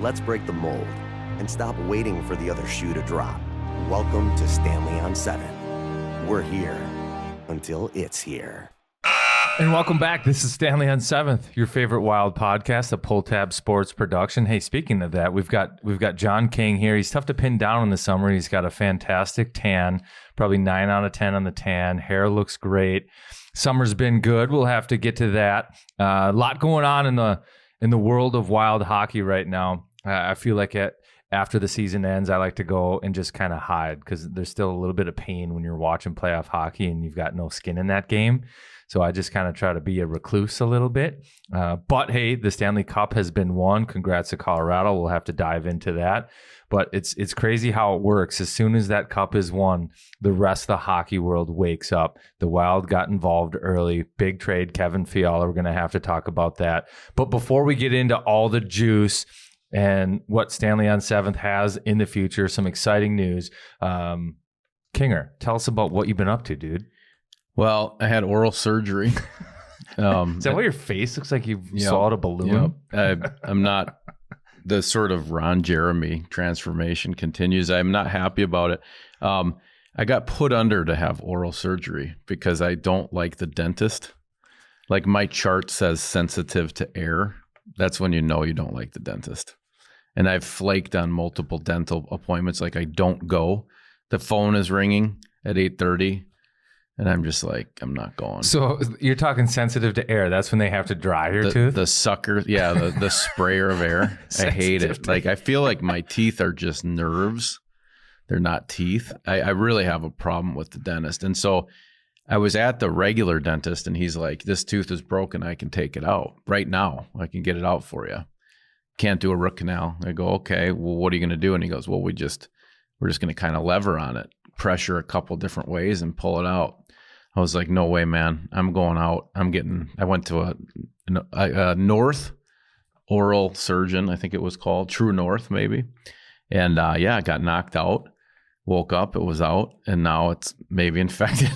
Let's break the mold and stop waiting for the other shoe to drop. Welcome to Stanley on 7. We're here until it's here. And welcome back. This is Stanley on 7th, your favorite Wild podcast, a Pull Tab Sports production. Hey, speaking of that, we've got John King here. He's tough to pin down in the summer. He's got a fantastic tan, probably 9 out of 10 on the tan. Hair looks great. Summer's been good. We'll have to get to that. A lot going on in the world of Wild hockey right now. I feel like after the season ends, I like to go and just kind of hide because there's still a little bit of pain when you're watching playoff hockey and you've got no skin in that game. So I just kind of try to be a recluse a little bit. But hey, the Stanley Cup has been won. Congrats to Colorado. We'll have to dive into that. But it's crazy how it works. As soon as that cup is won, the rest of the hockey world wakes up. The Wild got involved early. Big trade, Kevin Fiala. We're going to have to talk about that. But before we get into all the juice and what Stanley on 7th has in the future, some exciting news. Kinger, tell us about what you've been up to, dude. Well, I had oral surgery. Is that why your face looks like you swallowed a balloon? I'm not. The sort of Ron Jeremy transformation continues. I'm not happy about it. I got put under to have oral surgery because I don't like the dentist. Like my chart says sensitive to air. That's when you know you don't like the dentist. And I've flaked on multiple dental appointments. Like I don't go. The phone is ringing at 8:30. And I'm just like, I'm not going. So you're talking sensitive to air. That's when they have to dry your tooth? The sucker. Yeah, the sprayer of air. I hate it. Like, I feel like my teeth are just nerves. They're not teeth. I really have a problem with the dentist. And so I was at the regular dentist and he's like, this tooth is broken. I can take it out right now. I can get it out for you. Can't do a root canal. I go, okay, well, what are you going to do? And he goes, well, we're just going to kind of lever on it, pressure a couple different ways and pull it out. I was like, no way, man. I'm going out. I went to a North oral surgeon, I think it was called, True North maybe. And I got knocked out, woke up, it was out, and now it's maybe infected.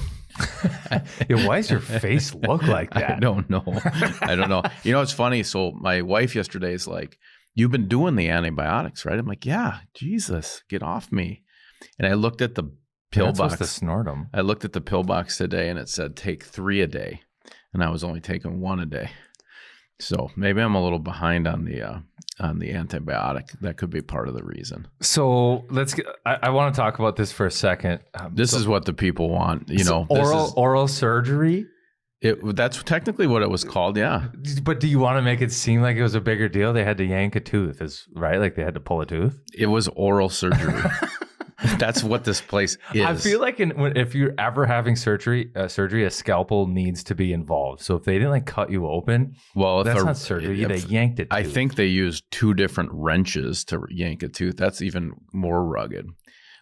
Why does your face look like that? I don't know. You know, it's funny. So my wife yesterday is like, you've been doing the antibiotics, right? I'm like, yeah, Jesus, get off me. And I looked at the pill box. Supposed to snort them. I looked at the pill box today and it said take 3 a day, and I was only taking 1 a day. So maybe I'm a little behind on the antibiotic. That could be part of the reason. So let's get. I want to talk about this for a second. This is what the people want. You know, oral surgery. That's technically what it was called. Yeah. But do you want to make it seem like it was a bigger deal? They had to yank a tooth, right? Like they had to pull a tooth. It was oral surgery. That's what this place is. I feel like if you're ever having surgery, a scalpel needs to be involved. So if they didn't like cut you open, that's not surgery. They yanked it. I think they used 2 different wrenches to yank a tooth. That's even more rugged.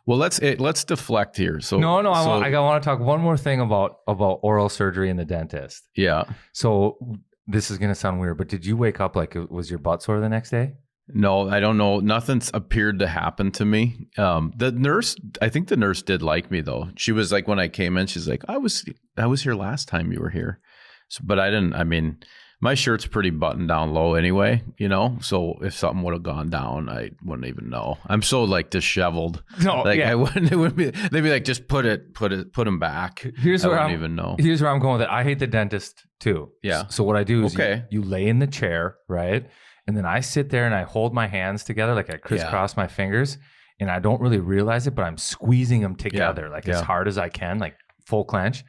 Well, let's deflect here. So no. I want to talk one more thing about oral surgery and the dentist. Yeah. So this is gonna sound weird, but did you wake up like was your butt sore the next day? No, I don't know. Nothing's appeared to happen to me. I think the nurse did like me though. She was like, when I came in, she's like, I was here last time you were here. So, but I didn't, I mean, my shirt's pretty buttoned down low anyway, you know? So if something would have gone down, I wouldn't even know. I'm so like disheveled. No, like yeah. it wouldn't be, they'd be like, just put them back. Here's where I wouldn't even know. Here's where I'm going with it. I hate the dentist too. Yeah. So what I do is you lay in the chair, right? And then I sit there and I hold my hands together, like I crisscross my fingers, and I don't really realize it, but I'm squeezing them together as hard as I can, like full clench.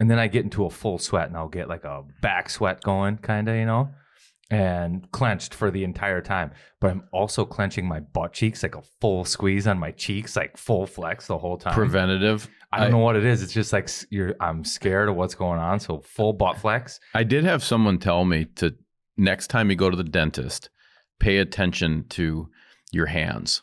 And then I get into a full sweat and I'll get like a back sweat going kind of, you know, and clenched for the entire time. But I'm also clenching my butt cheeks, like a full squeeze on my cheeks, like full flex the whole time. Preventative. I don't know what it is. It's just like I'm scared of what's going on. So full butt flex. I did have someone tell me to, next time you go to the dentist, pay attention to your hands,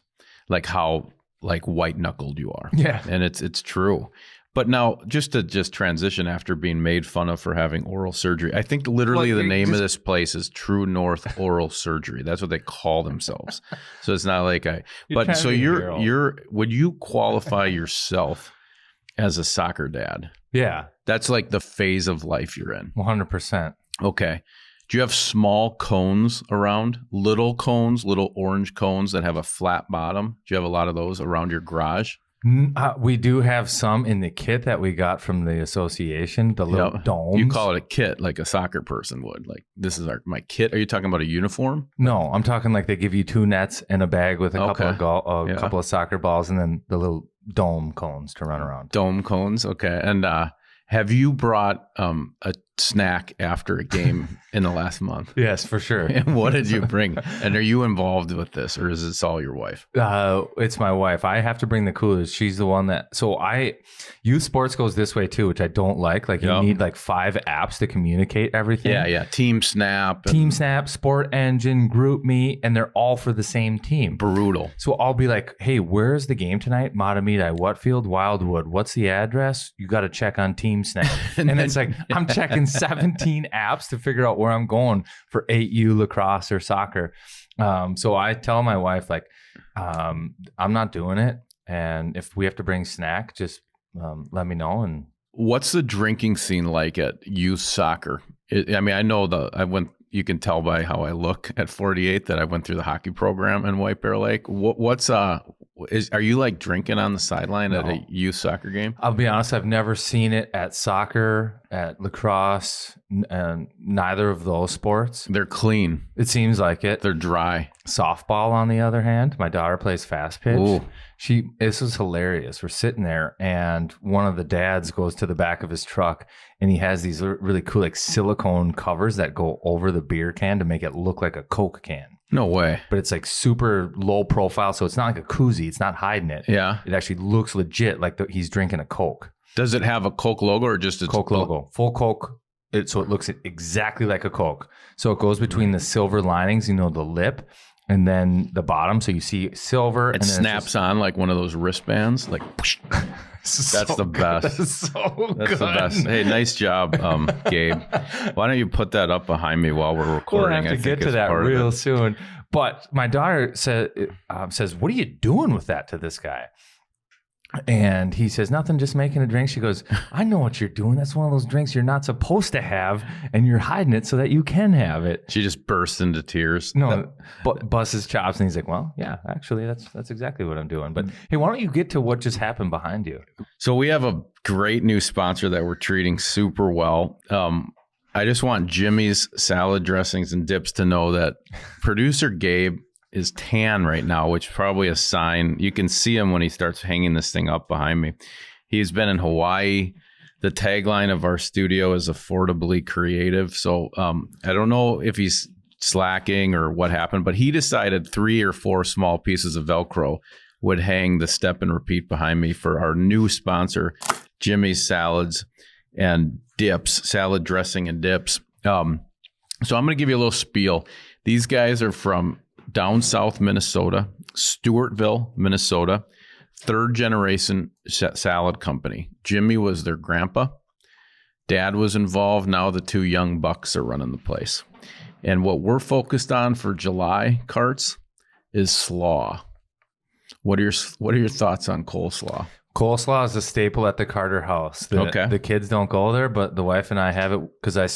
like how like white knuckled you are. Yeah. And it's true. But now just to transition after being made fun of for having oral surgery, I think literally the name of this place is True North Oral Surgery. That's what they call themselves. So it's not like would you qualify yourself as a soccer dad? Yeah. That's like the phase of life you're in. 100%. Okay. Do you have small cones around? Little cones, little orange cones that have a flat bottom? Do you have a lot of those around your garage? We do have some in the kit that we got from the association, the little domes. You call it a kit like a soccer person would. Like, this is my kit. Are you talking about a uniform? No, I'm talking like they give you 2 nets and a bag with a couple of soccer balls and then the little dome cones to run around. Dome cones. Okay. And have you brought a snack after a game in the last month? Yes, for sure. And what did you bring? And are you involved with this, or is this all your wife? It's my wife. I have to bring the coolers. She's the one that. So youth sports goes this way too, which I don't like. Like you need like 5 apps to communicate everything. Yeah. Team Snap, Sport Engine, Group Me, and they're all for the same team. Brutal. So I'll be like, hey, where's the game tonight? Matamidi, Whatfield, Wildwood. What's the address? You got to check on Team Snap. and it's like I'm checking 17 apps to figure out where I'm going for 8U lacrosse or soccer. So I tell my wife, like, I'm not doing it. And if we have to bring snack, just let me know. And what's the drinking scene like at youth soccer? I mean, I know you can tell by how I look at 48 that I went through the hockey program in White Bear Lake. Are you like drinking on the sideline at a youth soccer game? I'll be honest, I've never seen it at soccer, at lacrosse, and neither of those sports. They're clean. It seems like it. They're dry. Softball, on the other hand, my daughter plays fast pitch. Ooh. This was hilarious. We're sitting there, and one of the dads goes to the back of his truck, and he has these really cool like silicone covers that go over the beer can to make it look like a Coke can. No way. But it's like super low profile, so it's not like a koozie. It's not hiding it. Yeah. It actually looks legit, like he's drinking a Coke. Does it have a Coke logo or just a Coke logo? Full Coke. So it looks exactly like a Coke. So it goes between the silver linings, the lip, and then the bottom. So you see silver. It and then snaps on like one of those wristbands. Like, that's the best. That's so That's good. the best. Hey, nice job, Gabe. Why don't you put that up behind me while we're recording? We'll have to get to that real soon. But my daughter says, "What are you doing with that to this guy?" And he says, "Nothing, just making a drink." She goes, "I know what you're doing. That's one of those drinks you're not supposed to have, and you're hiding it so that you can have it." She just burst into tears. No, busts his chops, and he's like, "Well, yeah, actually, that's exactly what I'm doing." But hey, why don't you get to what just happened behind you? So we have a great new sponsor that we're treating super well. I just want Jimmy's salad dressings and dips to know that producer Gabe is tan right now, which is probably a sign. You can see him when he starts hanging this thing up behind me. He's been in Hawaii. The tagline of our studio is affordably creative. So I don't know if he's slacking or what happened, but he decided 3 or 4 small pieces of Velcro would hang the step and repeat behind me for our new sponsor, Jimmy's Salads and Dips, salad dressing and dips. So I'm going to give you a little spiel. These guys are from down south Minnesota, Stewartville, Minnesota, 3rd generation salad company. Jimmy was their grandpa. Dad was involved. Now the 2 young bucks are running the place. And what we're focused on for July carts is slaw. What are your thoughts on coleslaw? Coleslaw is a staple at the Carter house. The kids don't go there, but the wife and I have it because I'll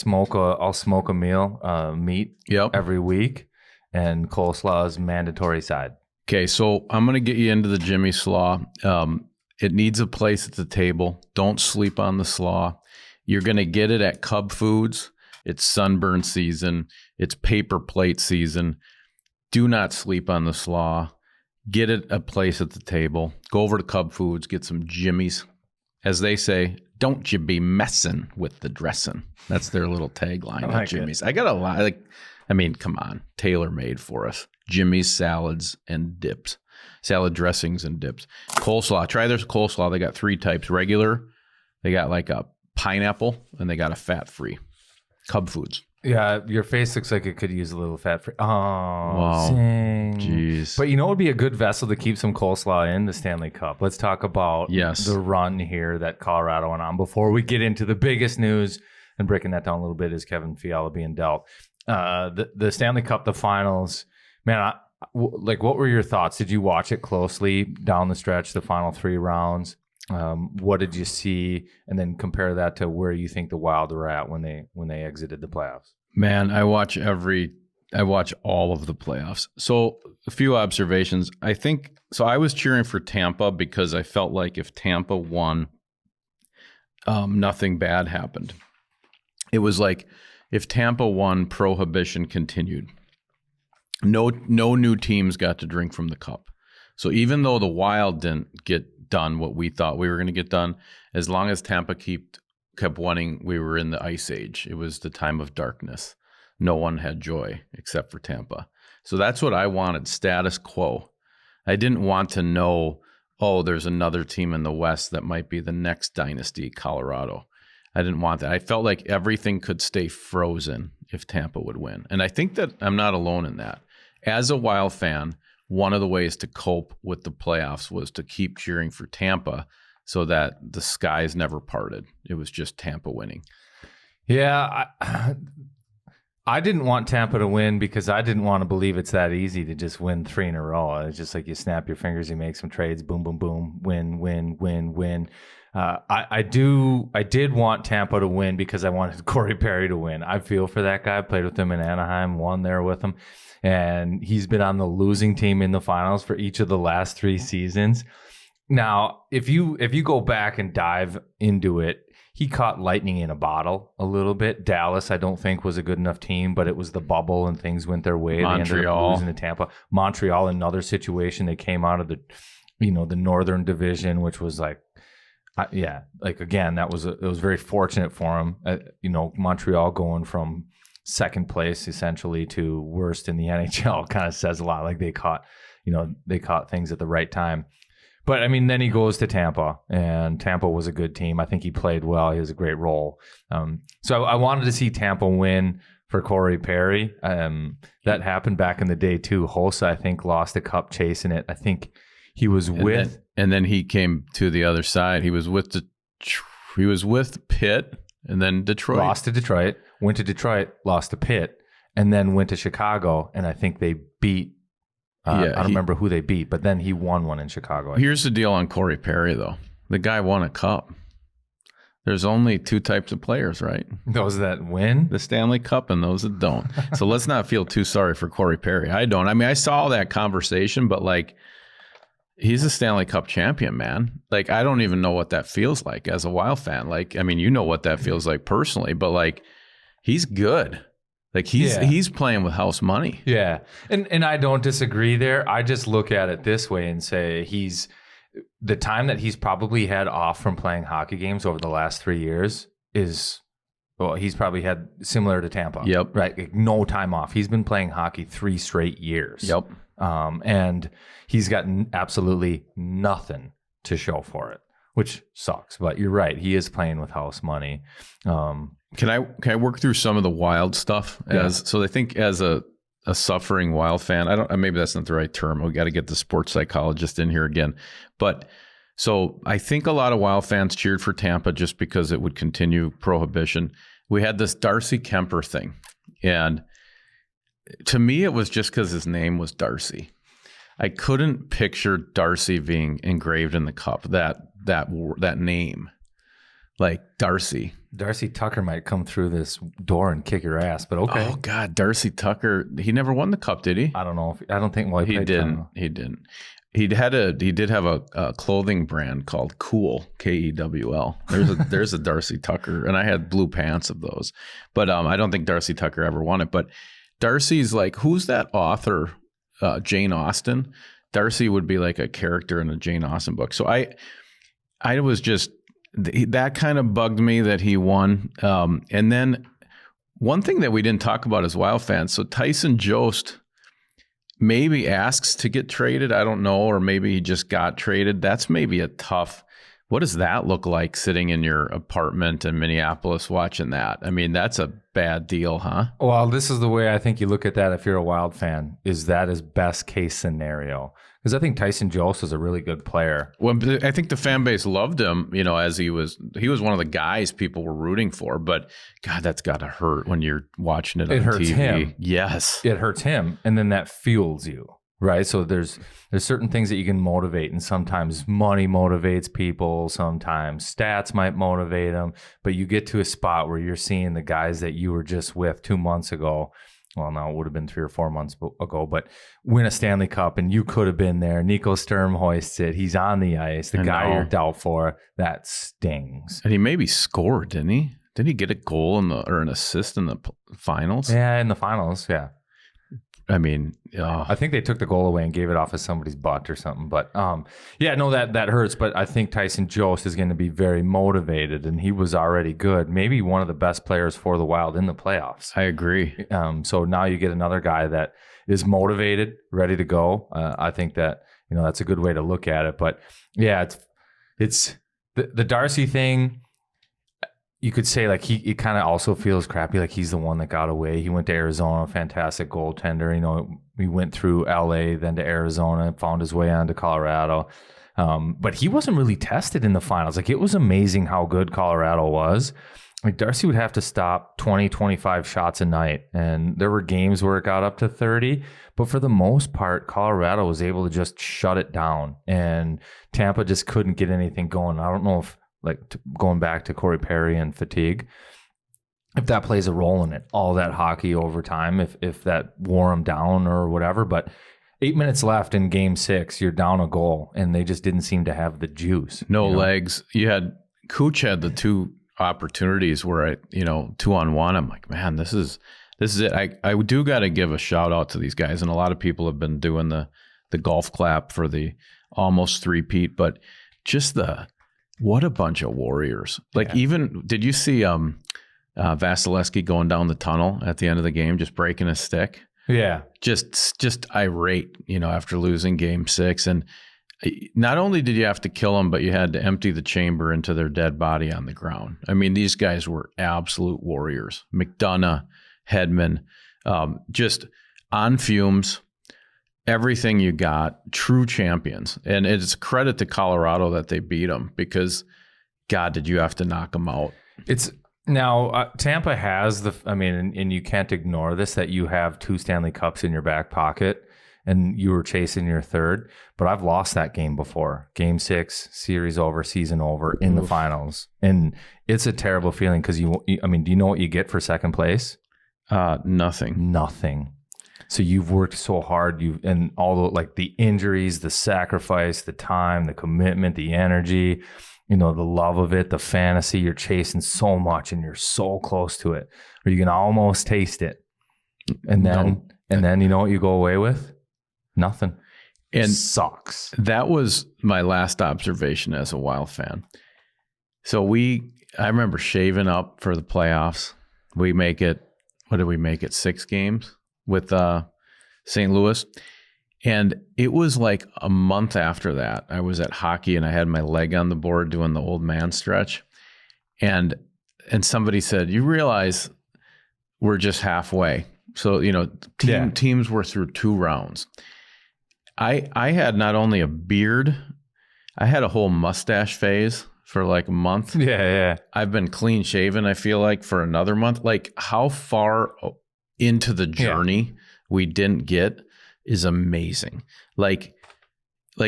smoke a meal, meat every week, and coleslaw is mandatory side. Okay, so I'm going to get you into the Jimmy slaw. It needs a place at the table. Don't sleep on the slaw. You're going to get it at Cub Foods. It's sunburn season. It's paper plate season. Do not sleep on the slaw. Get it a place at the table. Go over to Cub Foods, get some Jimmy's. As they say, don't you be messing with the dressing. That's their little tagline at Jimmy's. I got a lot. Come on. Tailor-made for us. Jimmy's salads and dips. Salad dressings and dips. Coleslaw. Try their coleslaw. They got 3 types. Regular. They got like a pineapple, and they got a fat-free. Cub Foods. Yeah, your face looks like it could use a little fat free. Oh, wow. Jeez. But you know what would be a good vessel to keep some coleslaw in? The Stanley Cup. Let's talk about the run here that Colorado went on before we get into the biggest news and breaking that down a little bit is Kevin Fiala being dealt. The Stanley Cup, the finals, man, what were your thoughts? Did you watch it closely down the stretch, the final 3 rounds? What did you see? And then compare that to where you think the Wild were at when they exited the playoffs. Man, I watch all of the playoffs. So a few observations. I was cheering for Tampa because I felt like if Tampa won, nothing bad happened. It was like if Tampa won, prohibition continued. No new teams got to drink from the cup. So even though the Wild didn't get done what we thought we were going to get done, as long as Tampa kept winning, we were in the ice age. It was the time of darkness. No one had joy except for Tampa. So that's what I wanted, status quo. I didn't want to know, oh, there's another team in the West that might be the next dynasty, Colorado. I didn't want that. I felt like everything could stay frozen if Tampa would win. And I think that I'm not alone in that. As a Wild fan, one of the ways to cope with the playoffs was to keep cheering for Tampa so that the skies never parted. It was just Tampa winning. Yeah, I didn't want Tampa to win because I didn't want to believe it's that easy to just win 3 in a row. It's just like you snap your fingers, you make some trades, boom, boom, boom, win, win, win, win. I did want Tampa to win because I wanted Corey Perry to win. I feel for that guy. Played with him in Anaheim, won there with him, and he's been on the losing team in the finals for each of the last 3 seasons. Now, if you go back and dive into it, he caught lightning in a bottle a little bit. Dallas, I don't think, was a good enough team, but it was the bubble and things went their way. Montreal. They ended up losing to Tampa. Montreal, another situation. They came out of the Northern Division, which was like, again, it was very fortunate for him. Montreal going from second place essentially to worst in the NHL kind of says a lot. Like they caught things at the right time. But I mean, then he goes to Tampa, and Tampa was a good team. I think he played well. He has a great role. So I wanted to see Tampa win for Corey Perry. That happened back in the day too. Hossa, I think, lost a cup chasing it. I think he was and then he came to the other side. He was with Pitt, and then Detroit. Lost to Detroit, went to Detroit, lost to Pitt, and then went to Chicago, and I think they beat. I don't remember who they beat, but then he won one in Chicago. Here's the deal on Corey Perry, though. The guy won a cup. There's only 2 types of players, right? Those that win? The Stanley Cup and those that don't. So let's not feel too sorry for Corey Perry. I don't. I mean, I saw that conversation, but like, he's a Stanley Cup champion, man. Like, I don't even know what that feels like as a Wild fan. Like, I mean, you know what that feels like personally, but like, he's good. Like he's playing with house money. Yeah. And I don't disagree there. I just look at it this way and say the time that he's probably had off from playing hockey games over the last 3 years he's probably had similar to Tampa. Yep. Right. Like no time off. He's been playing hockey 3 straight years. Yep. And he's got absolutely nothing to show for it, which sucks. But you're right. He is playing with house money. Can I work through some of the Wild stuff? So I think as a suffering Wild fan, maybe that's not the right term. We got to get the sports psychologist in here again. But so I think a lot of Wild fans cheered for Tampa just because it would continue prohibition. We had this Darcy Kemper thing, and to me, it was just because his name was Darcy. I couldn't picture Darcy being engraved in the cup. That name, like Darcy. Darcy Tucker might come through this door and kick your ass, but okay. Oh God, Darcy Tucker. He never won the cup, did he? I don't know. I don't think. Well, he didn't. He didn't. He did have a clothing brand called Cool, Kewl. There's a Darcy Tucker, and I had blue pants of those, but I don't think Darcy Tucker ever won it. But Darcy's like, who's that author? Jane Austen. Darcy would be like a character in a Jane Austen book. So I was just. That kind of bugged me that he won. And then one thing that we didn't talk about as Wild fans, so Tyson Jost maybe asks to get traded. I don't know, or maybe he just got traded. That's maybe a tough. What does that look like sitting in your apartment in Minneapolis watching that? I mean, that's a bad deal, huh? Well, this is the way I think you look at that if you're a Wild fan, is that is best case scenario. Because I think Tyson Jost is a really good player. Well, I think the fan base loved him, as he was one of the guys people were rooting for. But God, that's got to hurt when you're watching it on TV. It hurts him. Yes. It hurts him. And then that fuels you. right? So there's certain things that you can motivate, and sometimes money motivates people, sometimes stats might motivate them, but you get to a spot where you're seeing the guys that you were just with 2 months ago. Well, no, it would have been 3 or 4 months ago, but win a Stanley Cup, and you could have been there. Nico Sturm hoists it. He's on the ice. The guy you're dealt for, that stings. And he maybe scored, didn't he? Didn't he get a goal or an assist in the finals? Yeah, in the finals, yeah. I mean, I think they took the goal away and gave it off of somebody's butt or something. But yeah, no, that hurts. But I think Tyson Jost is going to be very motivated, and he was already good. Maybe one of the best players for the Wild in the playoffs. I agree. So now you get another guy that is motivated, ready to go. I think that that's a good way to look at it. But yeah, it's the Darcy thing. You could say like he kind of also feels crappy, like he's the one that got away. He went to Arizona, fantastic goaltender. He went through LA, then to Arizona, found his way on to Colorado. But he wasn't really tested in the finals. Like, it was amazing how good Colorado was. Like, Darcy would have to stop 20, 25 shots a night. And there were games where it got up to 30. But for the most part, Colorado was able to just shut it down. And Tampa just couldn't get anything going. I don't know if, going back to Corey Perry and fatigue, if that plays a role in it, all that hockey overtime, if that wore them down or whatever. But 8 minutes left in game 6, you're down a goal, and they just didn't seem to have the juice. No legs. Cooch had the 2 opportunities where 2-on-1. I'm like, man, this is it. I do got to give a shout out to these guys, and a lot of people have been doing the golf clap for the almost three-peat, but just what a bunch of warriors. Even, did you see Vasilevsky going down the tunnel at the end of the game, just breaking his stick? Yeah. Just irate, after losing game 6. And not only did you have to kill him, but you had to empty the chamber into their dead body on the ground. I mean, these guys were absolute warriors. McDonough, Hedman, just on fumes. Everything you got, true champions. And it's a credit to Colorado that they beat them, because, God, did you have to knock them out. It's now Tampa has and you can't ignore this, that you have 2 Stanley Cups in your back pocket and you were chasing your 3rd. But I've lost that game before. Game 6, series over, season over, in the finals. And it's a terrible feeling, because do you know what you get for second place? Nothing. So you've worked so hard, and all the injuries, the sacrifice, the time, the commitment, the energy, the love of it, the fantasy. You're chasing so much, and you're so close to it, or you can almost taste it. And then you know what you go away with? Nothing. And sucks. That was my last observation as a Wild fan. So I remember shaving up for the playoffs. We make it, what did we make it? 6 games with St. Louis. And it was like a month after that, I was at hockey and I had my leg on the board doing the old man stretch. And somebody said, you realize we're just halfway. So, teams were through 2 rounds. I had not only a beard, I had a whole mustache phase for like a month. Yeah. I've been clean shaven, I feel like, for another month. Like, how far into the journey we didn't get is amazing. Like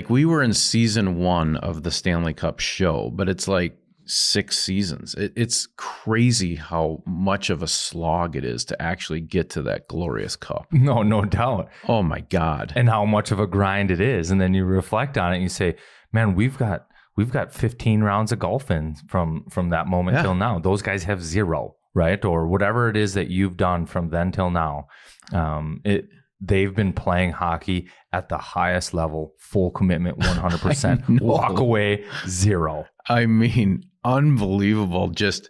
we were in season 1 of the Stanley Cup show, but it's like 6 seasons. It's crazy how much of a slog it is to actually get to that glorious cup. No doubt. Oh my God. And how much of a grind it is. And then you reflect on it and you say, man, we've got 15 rounds of golf in from that moment till now. Those guys have 0. Right? Or whatever it is that you've done from then till now. They've been playing hockey at the highest level, full commitment, 100%. Walk away, 0. I mean, unbelievable. Just,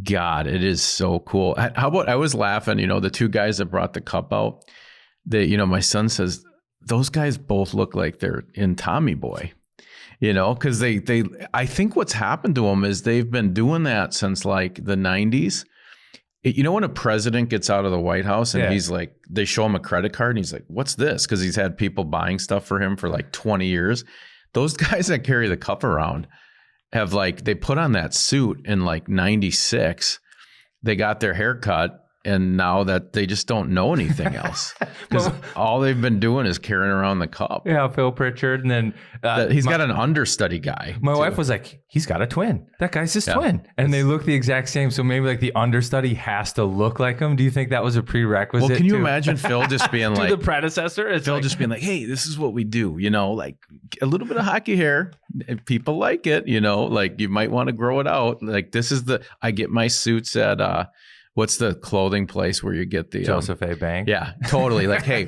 God, it is so cool. How about, I was laughing, the 2 guys that brought the cup out, my son says, those guys both look like they're in Tommy Boy. Because I think what's happened to them is they've been doing that since like the 90s. When a president gets out of the White House and he's like, they show him a credit card and he's like, what's this? Because he's had people buying stuff for him for like 20 years. Those guys that carry the cup around have they put on that suit in like 96. They got their hair cut and now that they just don't know anything else because all they've been doing is carrying around the cup. Yeah, Phil Pritchard, and then He's got an understudy guy. My wife was like, he's got a twin. That guy's his twin. And they look the exact same. So maybe like the understudy has to look like him. Do you think that was a prerequisite? Well, can you imagine Phil just being like the predecessor? It's Phil just being like, hey, this is what we do, like a little bit of hockey hair. If people like it, like you might want to grow it out. Like I get my suits at what's the clothing place where you get the Joseph A. Bank? Yeah, totally. Like, hey,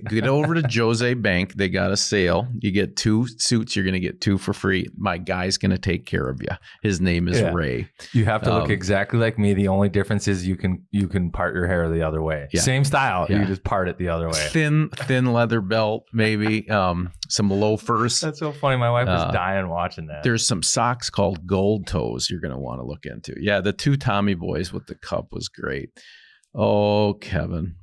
get over to Jose Bank. They got a sale. You get 2 suits. You're going to get 2 for free. My guy's going to take care of you. His name is Ray. You have to look exactly like me. The only difference is you can part your hair the other way. Yeah. Same style. Yeah. You just part it the other way. Thin leather belt, maybe. Some loafers. That's so funny. My wife was dying watching that. There's some socks called Gold Toes you're going to want to look into. Yeah, the 2 Tommy boys with the cup was great. Oh, Kevin.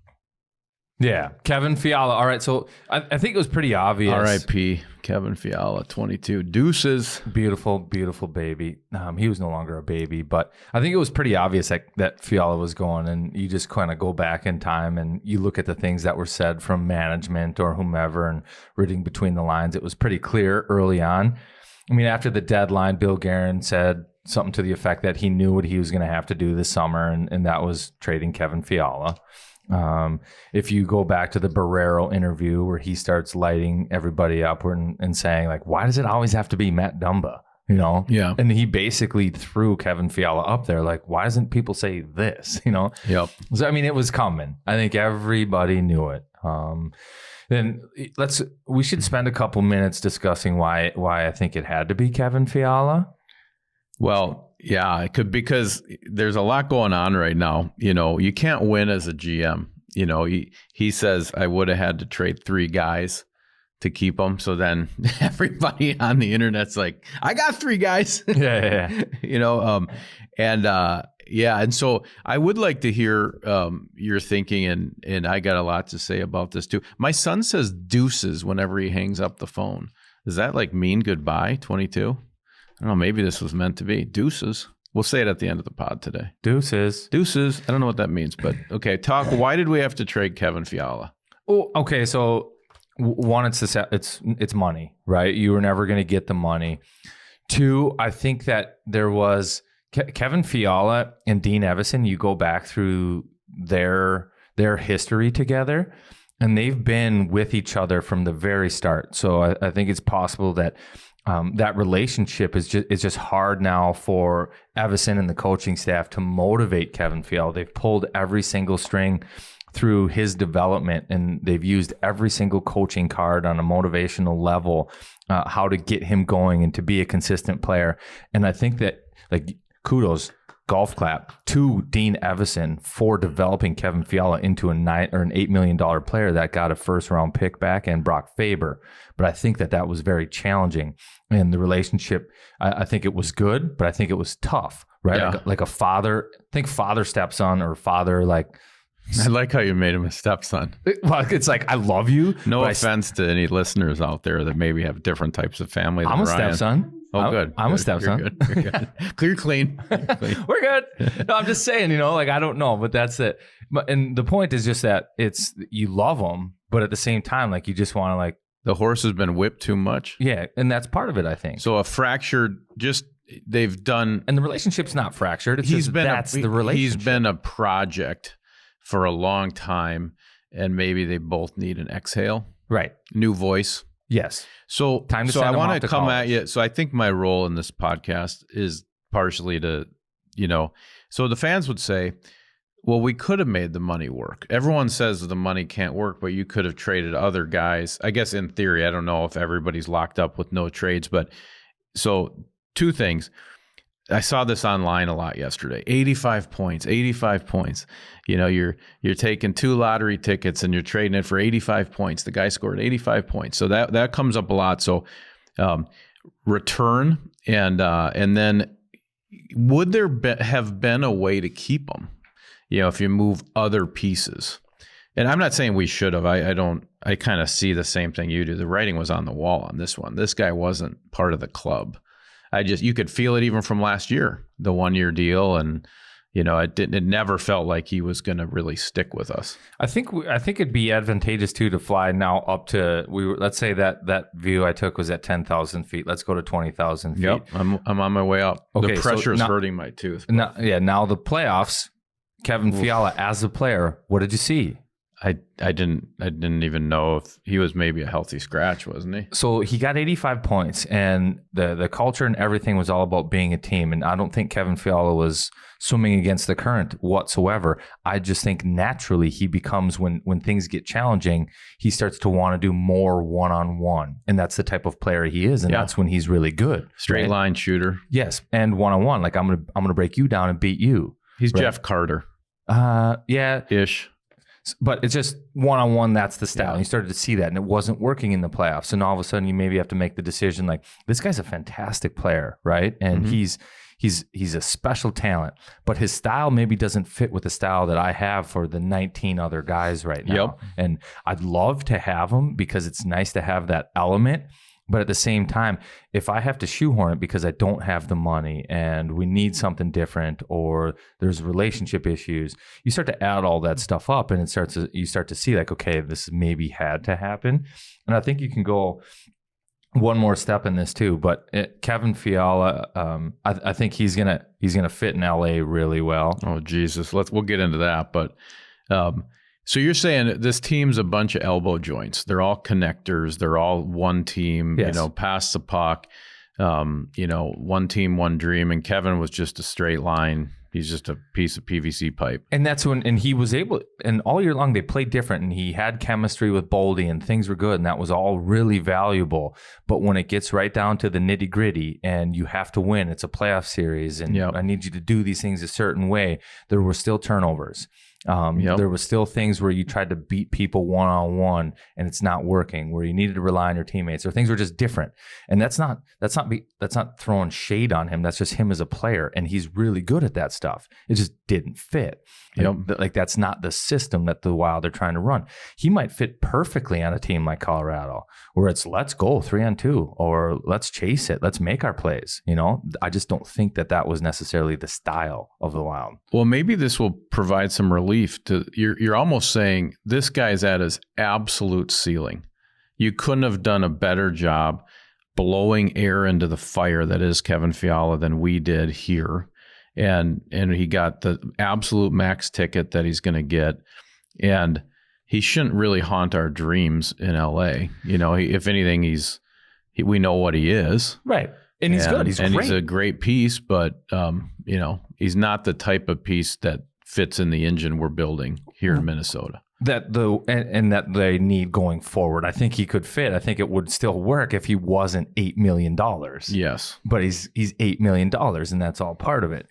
Yeah, Kevin Fiala. All right, so I think it was pretty obvious. R.I.P. Kevin Fiala, 22. Deuces. Beautiful, beautiful baby. He was no longer a baby, but I think it was pretty obvious that Fiala was going, and you just kind of go back in time and you look at the things that were said from management or whomever and reading between the lines. It was pretty clear early on. I mean, after the deadline, Bill Guerin said something to the effect that he knew what he was going to have to do this summer, and that was trading Kevin Fiala. If you go back to the Barrero interview where he starts lighting everybody up and saying, like, why does it always have to be Matt Dumba? Yeah. And he basically threw Kevin Fiala up there. Like, why doesn't people say this? Yep. So, I mean, it was coming. I think everybody knew it. Then we should spend a couple minutes discussing why I think it had to be Kevin Fiala. Well, yeah, it could, because there's a lot going on right now. You can't win as a GM. He says I would have had to trade 3 guys to keep them. So then everybody on the internet's like, I got 3 guys. Yeah. And so I would like to hear your thinking, and I got a lot to say about this too. My son says deuces whenever he hangs up the phone. Does that like mean goodbye, 22? I don't know. Maybe this was meant to be. Deuces. We'll say it at the end of the pod today. Deuces. I don't know what that means, but okay. Why did we have to trade Kevin Fiala? Oh, okay. So one, it's money, right? You were never going to get the money. 2, I think that there was Kevin Fiala and Dean Evison. You go back through their history together, and they've been with each other from the very start. So I think it's possible that that relationship is just hard now for Evison and the coaching staff to motivate Kevin Fiala. They've pulled every single string through his development, and they've used every single coaching card on a motivational level, how to get him going and to be a consistent player. And I think that, like, kudos, golf clap to Dean Evison for developing Kevin Fiala into an $8 million player that got a first-round pick back and Brock Faber. But I think that was very challenging. And the relationship, I think it was good, but I think it was tough, right? Yeah. Like a father, think father stepson, or father like. I like how you made him a stepson. Well, it's like, I love you. No offense to any listeners out there that maybe have different types of family than I'm a Ryan. stepson. Oh, good. I'm a stepson. You're good. Clear, clean. We're good. No, I'm just saying, like, I don't know, but that's it. And the point is just that you love them, but at the same time, like, you just want to, like, the horse has been whipped too much. Yeah, and that's part of it, I think. So a fractured, they've done, and the relationship's not fractured. It's the relationship. He's been a project for a long time, and maybe they both need an exhale. Right. New voice. Yes. So I want to come at you. So I think my role in this podcast is partially to, so the fans would say, well, we could have made the money work. Everyone says the money can't work, but you could have traded other guys. I guess in theory, I don't know if everybody's locked up with no trades, but so 2 things. I saw this online a lot yesterday. 85 points. You're taking 2 lottery tickets and you're trading it for 85 points. The guy scored 85 points. So that comes up a lot. So return and then would there have been a way to keep them? If you move other pieces. And I'm not saying we should have. I kind of see the same thing you do. The writing was on the wall on this one. This guy wasn't part of the club. You could feel it even from last year, the 1-year deal. And, It never felt like he was going to really stick with us. I think it'd be advantageous too to fly now up to let's say that view I took was at 10,000 feet. Let's go to 20,000 feet. Yep, I'm on my way up. Okay, the pressure is now, hurting my tooth. Now the playoffs. Kevin Fiala as a player, what did you see? I didn't even know if he was maybe a healthy scratch, wasn't he? So he got 85 points, and the culture and everything was all about being a team. And I don't think Kevin Fiala was swimming against the current whatsoever. I just think naturally he becomes, when things get challenging, he starts to want to do more one-on-one. And that's the type of player he is, and that's when he's really good. Straight line shooter. Yes, and one-on-one. Like I'm gonna break you down and beat you. He's Jeff Carter. Yeah. Ish. But it's just one-on-one, that's the style. And you started to see that, and it wasn't working in the playoffs. And all of a sudden, you maybe have to make the decision, like, this guy's a fantastic player, right? And he's a special talent. But his style maybe doesn't fit with the style that I have for the 19 other guys right now. Yep. And I'd love to have him because it's nice to have that element. But at the same time, if I have to shoehorn it because I don't have the money and we need something different, or there's relationship issues, you start to add all that stuff up, and you start to see like, okay, this maybe had to happen. And I think you can go one more step in this too. But Kevin Fiala, I think he's gonna fit in LA really well. Oh Jesus, we'll get into that, but. So you're saying this team's a bunch of elbow joints. They're all connectors. They're all one team, yes. Pass the puck, one team, one dream. And Kevin was just a straight line. He's just a piece of PVC pipe. And that's and he was able, and all year long they played different, and he had chemistry with Boldy, and things were good, and that was all really valuable. But when it gets right down to the nitty gritty and you have to win, it's a playoff series, and I need you to do these things a certain way, there were still turnovers. There was still things where you tried to beat people one-on-one and it's not working, where you needed to rely on your teammates, or things were just different. And that's not throwing shade on him. That's just him as a player. And he's really good at that stuff. It just didn't fit. Like that's not the system that the Wild are trying to run. He might fit perfectly on a team like Colorado, where it's let's go 3-on-2, or let's chase it. Let's make our plays. I just don't think that was necessarily the style of the Wild. Well, maybe this will provide some relief to you're almost saying this guy's at his absolute ceiling. You couldn't have done a better job blowing air into the fire that is Kevin Fiala than we did here. And he got the absolute max ticket that he's going to get. And he shouldn't really haunt our dreams in LA. If anything, we know what he is. Right. And he's good. He's great. He's a great piece, but he's not the type of piece that fits in the engine we're building here in Minnesota. That they need going forward. I think he could fit. I think it would still work if he wasn't $8 million. Yes. But he's $8 million, and that's all part of it.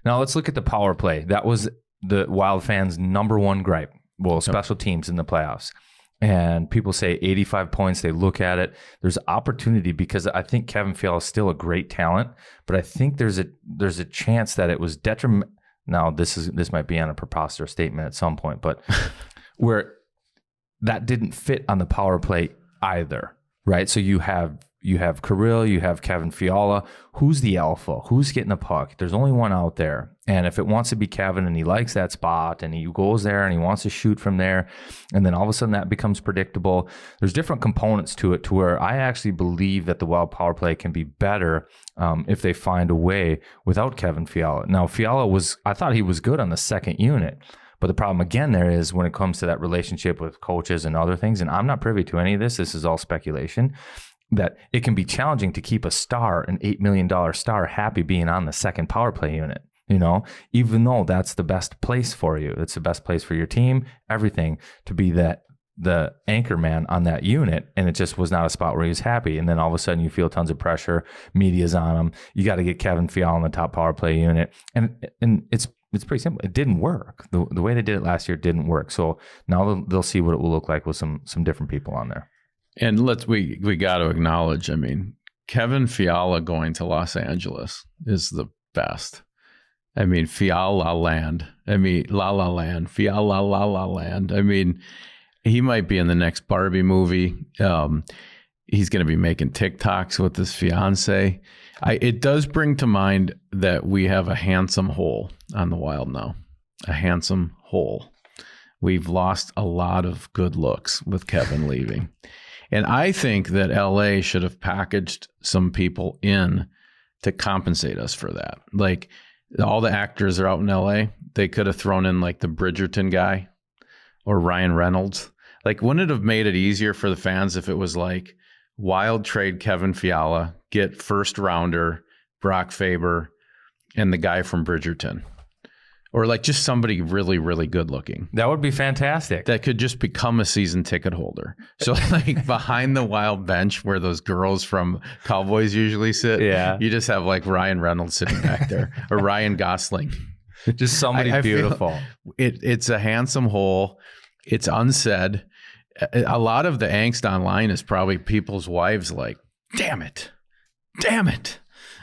Now let's look at the power play. That was the Wild fans' number one gripe. Well, special teams in the playoffs. And people say 85 points. They look at it. There's opportunity, because I think Kevin Fiala is still a great talent, but I think there's a chance that it was detrimental. Now this might be on a preposterous statement at some point, but where that didn't fit on the power play either, right? So you have Kirill, you have Kevin Fiala. Who's the alpha? Who's getting the puck? There's only one out there. And if it wants to be Kevin and he likes that spot and he goes there and he wants to shoot from there, and then all of a sudden that becomes predictable, there's different components to it, to where I actually believe that the Wild power play can be better if they find a way without Kevin Fiala. Now, I thought he was good on the second unit. But the problem again there is when it comes to that relationship with coaches and other things, and I'm not privy to any of this, this is all speculation, that it can be challenging to keep a star, an $8 million star, happy being on the second power play unit, even though that's the best place for you. It's the best place for your team, everything, to be the anchor man on that unit, and it just was not a spot where he was happy. And then all of a sudden you feel tons of pressure, media's on him, you got to get Kevin Fiala on the top power play unit, and it's pretty simple. It didn't work. The way they did it last year didn't work. So now they'll see what it will look like with some different people on there. And we got to acknowledge, Kevin Fiala going to Los Angeles is the best. Fiala land. La La Land. Fiala La La Land. He might be in the next Barbie movie. He's going to be making TikToks with his fiance. It does bring to mind that we have a handsome hole on the Wild now. A handsome hole. We've lost a lot of good looks with Kevin leaving. And I think that LA should have packaged some people in to compensate us for that. Like, all the actors are out in LA. They could have thrown in like the Bridgerton guy or Ryan Reynolds. Like, wouldn't it have made it easier for the fans if it was like Wild trade Kevin Fiala, get first rounder Brock Faber and the guy from Bridgerton? Or like just somebody really, really good looking. That would be fantastic. That could just become a season ticket holder. So like behind the Wild bench where those girls from Cowboys usually sit, you just have like Ryan Reynolds sitting back there or Ryan Gosling. Just somebody beautiful. It's a handsome hole. It's unsaid. A lot of the angst online is probably people's wives like, damn it.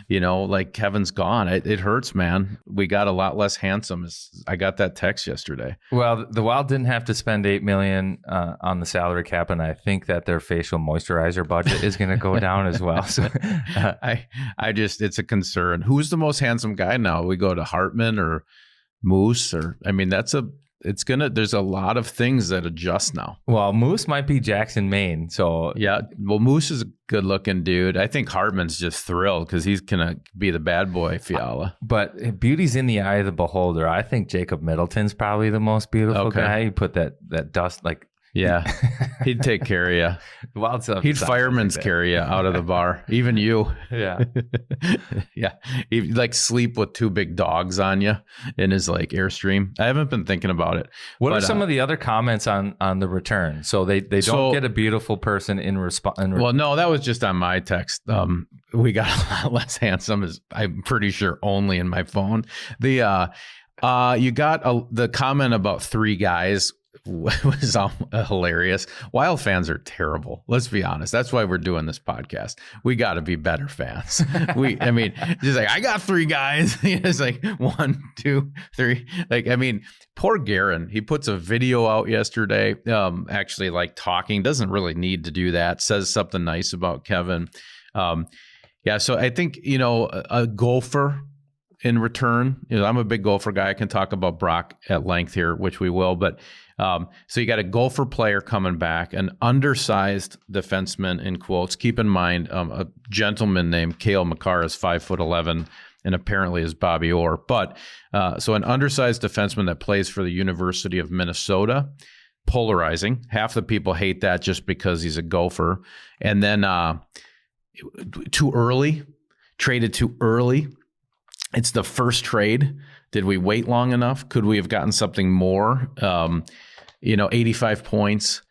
You know, like Kevin's gone. It hurts, man. We got a lot less handsome. I got that text yesterday. Well, the Wild didn't have to spend $8 million on the salary cap, and I think that their facial moisturizer budget is going to go down as well. So, it's a concern. Who's the most handsome guy now? We go to Hartman or Moose, or I mean, there's a lot of things that adjust now. Well, Moose might be Jackson, Maine. So yeah, well, Moose is a good looking dude. I think Hartman's just thrilled because he's gonna be the bad boy Fiala. But beauty's in the eye of the beholder. I think Jacob Middleton's probably the most beautiful guy. You put that dust like. Yeah, he'd take care of you. Wild stuff. He'd fireman's carry you out of the bar, even you. Yeah, yeah. He'd like sleep with two big dogs on you in his like Airstream. I haven't been thinking about it. What are some of the other comments on the return? So they don't get a beautiful person in response. Well, no, that was just on my text. We got a lot less handsome. I'm pretty sure only in my phone. You got the comment about three guys. Was hilarious. Wild fans are terrible. Let's be honest. That's why we're doing this podcast. We got to be better fans. I mean, just like, I got three guys. It's like 1, 2, 3. Like, I mean, poor Guerin. He puts a video out yesterday, actually like talking. Doesn't really need to do that. Says something nice about Kevin. Yeah. So I think, a golfer in return, I'm a big golfer guy. I can talk about Brock at length here, which we will, but so you got a golfer player coming back, an undersized defenseman in quotes. Keep in mind, a gentleman named Cale Makar is 5'11" and apparently is Bobby Orr. But so an undersized defenseman that plays for the University of Minnesota, polarizing. Half the people hate that just because he's a gopher. And then traded too early. It's the first trade. Did we wait long enough? Could we have gotten something more? 85 points.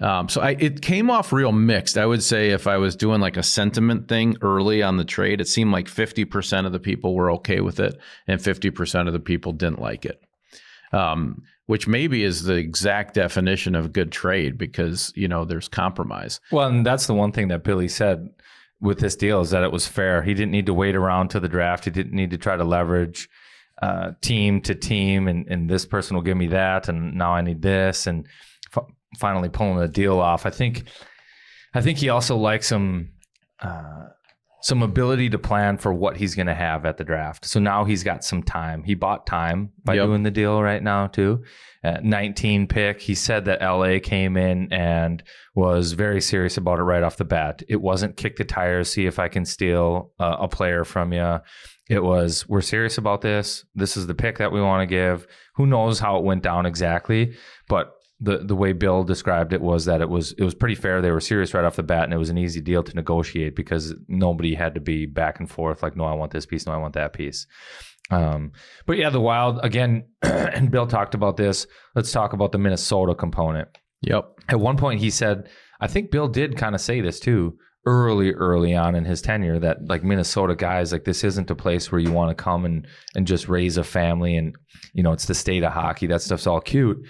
So it came off real mixed. I would say if I was doing like a sentiment thing early on the trade, it seemed like 50% of the people were okay with it and 50% of the people didn't like it, which maybe is the exact definition of good trade because, there's compromise. Well, and that's the one thing that Billy said with this deal is that it was fair. He didn't need to wait around to the draft. He didn't need to try to leverage team to team and this person will give me that and now I need this and finally pulling the deal off. I think he also likes some ability to plan for what he's going to have at the draft. So now he's got some time. He bought time by doing the deal right now too. 19 pick. He said that LA came in and was very serious about it right off the bat. It wasn't kick the tires, see if I can steal a player from you. It was, we're serious about this. This is the pick that we want to give. Who knows how it went down exactly, but the way Bill described it was that it was pretty fair. They were serious right off the bat, and it was an easy deal to negotiate because nobody had to be back and forth like, no, I want this piece, no, I want that piece. But yeah, the Wild, again, and Bill talked about this. Let's talk about the Minnesota component. Yep. At one point he said, I think Bill did kind of say this too, early on in his tenure, that like Minnesota guys, like this isn't a place where you want to come and just raise a family and, it's the state of hockey. That stuff's all cute.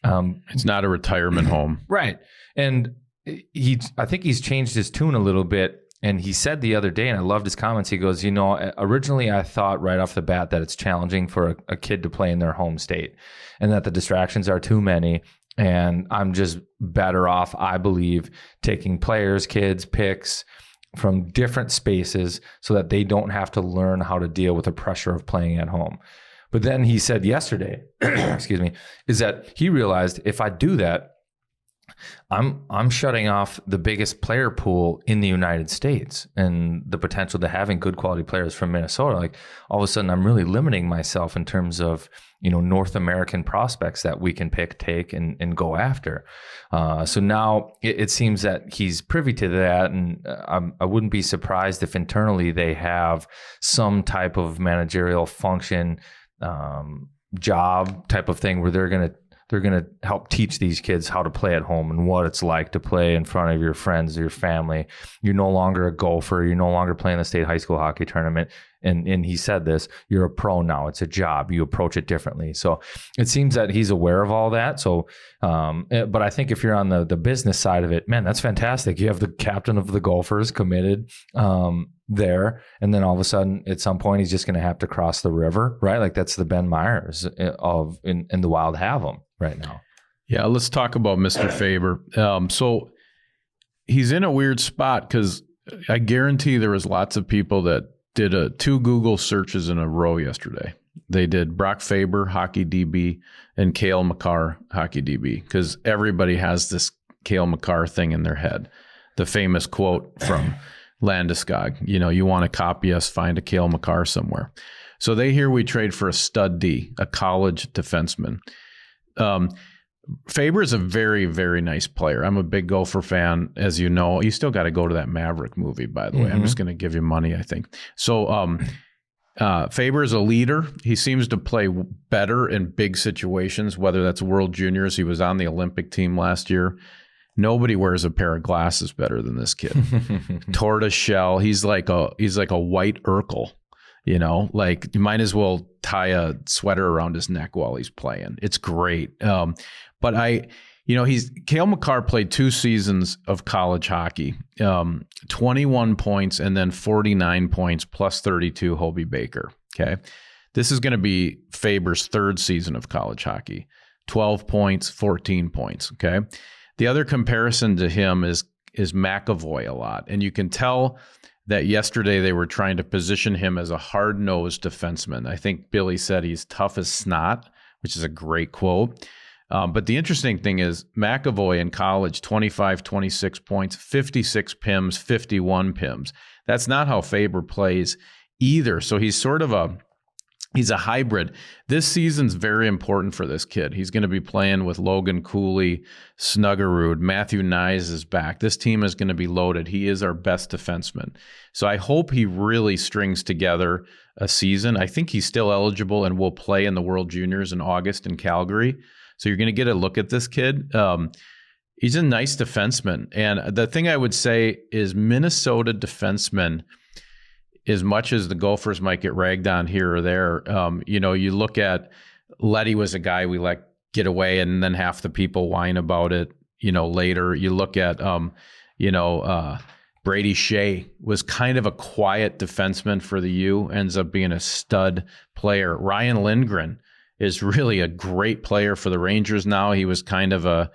It's not a retirement home. Right. And I think he's changed his tune a little bit. And he said the other day, and I loved his comments, he goes, originally I thought right off the bat that it's challenging for a kid to play in their home state and that the distractions are too many. And I'm just better off, I believe, taking players, kids, picks from different spaces so that they don't have to learn how to deal with the pressure of playing at home. But then he said yesterday, excuse me, is that he realized if I do that, I'm shutting off the biggest player pool in the United States and the potential to having good quality players from Minnesota. Like all of a sudden, I'm really limiting myself in terms of, North American prospects that we can pick, take, and go after. So now it seems that he's privy to that, and I wouldn't be surprised if internally they have some type of managerial function, job type of thing where they're going to help teach these kids how to play at home and what it's like to play in front of your friends, your family. You're no longer a golfer. You're no longer playing the state high school hockey tournament. And he said this, you're a pro now. It's a job. You approach it differently. So it seems that he's aware of all that. So, but I think if you're on the business side of it, man, that's fantastic. You have the captain of the Gophers committed there. And then all of a sudden, at some point, he's just going to have to cross the river, right? Like that's the Ben Myers of in the Wild have him right now. Yeah, let's talk about Mr. Faber. So he's in a weird spot because I guarantee there was lots of people that did 2 Google searches in a row yesterday. They did Brock Faber, hockey DB, and Cale Makar, hockey DB, because everybody has this Cale Makar thing in their head. The famous quote from Landeskog, you want to copy us, find a Cale Makar somewhere. So they hear we trade for a stud D, a college defenseman. Faber is a very, very nice player. I'm a big Gopher fan, as you know. You still got to go to that Maverick movie, by the way. I'm just going to give you money, I think. So Faber is a leader. He seems to play better in big situations, whether that's World Juniors. He was on the Olympic team last year. Nobody wears a pair of glasses better than this kid. Tortoise shell. He's like a white Urkel. Like you might as well tie a sweater around his neck while he's playing. It's great. But Cale Makar played 2 seasons of college hockey, 21 points and then 49 points plus 32 Hobie Baker. Okay. This is going to be Faber's 3rd season of college hockey, 12 points, 14 points. Okay. The other comparison to him is McAvoy a lot. And you can tell that yesterday they were trying to position him as a hard-nosed defenseman. I think Billy said he's tough as snot, which is a great quote. But the interesting thing is McAvoy in college, 25, 26 points, 56 PIMs, 51 PIMs. That's not how Faber plays either. So he's sort of he's a hybrid. This season's very important for this kid. He's going to be playing with Logan Cooley, Snuggerud, Matthew Nyes is back. This team is going to be loaded. He is our best defenseman. So I hope he really strings together a season. I think he's still eligible and will play in the World Juniors in August in Calgary. So you're going to get a look at this kid. He's a nice defenseman. And the thing I would say is Minnesota defensemen, as much as the Gophers might get ragged on here or there, you look at Letty was a guy we let get away and then half the people whine about it, later. You look at, Brady Shea was kind of a quiet defenseman for the U, ends up being a stud player. Ryan Lindgren is really a great player for the Rangers now. He was kind of a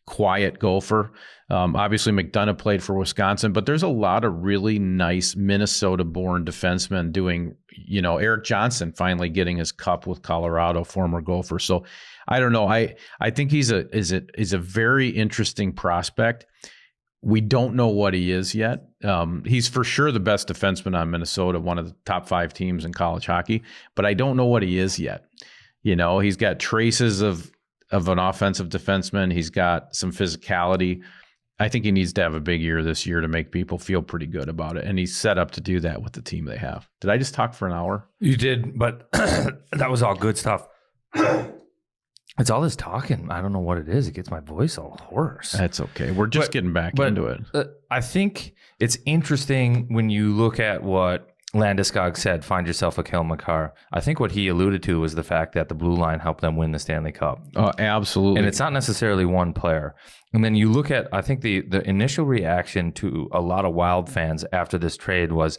quiet Gopher. Obviously, McDonough played for Wisconsin, but there's a lot of really nice Minnesota-born defensemen doing, Eric Johnson finally getting his cup with Colorado, former Gopher. So I don't know. I think he's a very interesting prospect. We don't know what he is yet. He's for sure the best defenseman on Minnesota, one of the top 5 teams in college hockey, but I don't know what he is yet. He's got traces of an offensive defenseman. He's got some physicality. I think he needs to have a big year this year to make people feel pretty good about it. And he's set up to do that with the team they have. Did I just talk for an hour? You did, but that was all good stuff. It's all this talking. I don't know what it is. It gets my voice all hoarse. That's okay. We're just getting back into it. I think it's interesting when you look at what Landeskog said, find yourself a Cale Makar. I think what he alluded to was the fact that the blue line helped them win the Stanley Cup. Oh, absolutely. And it's not necessarily one player. And then you look at, I think the initial reaction to a lot of Wild fans after this trade was,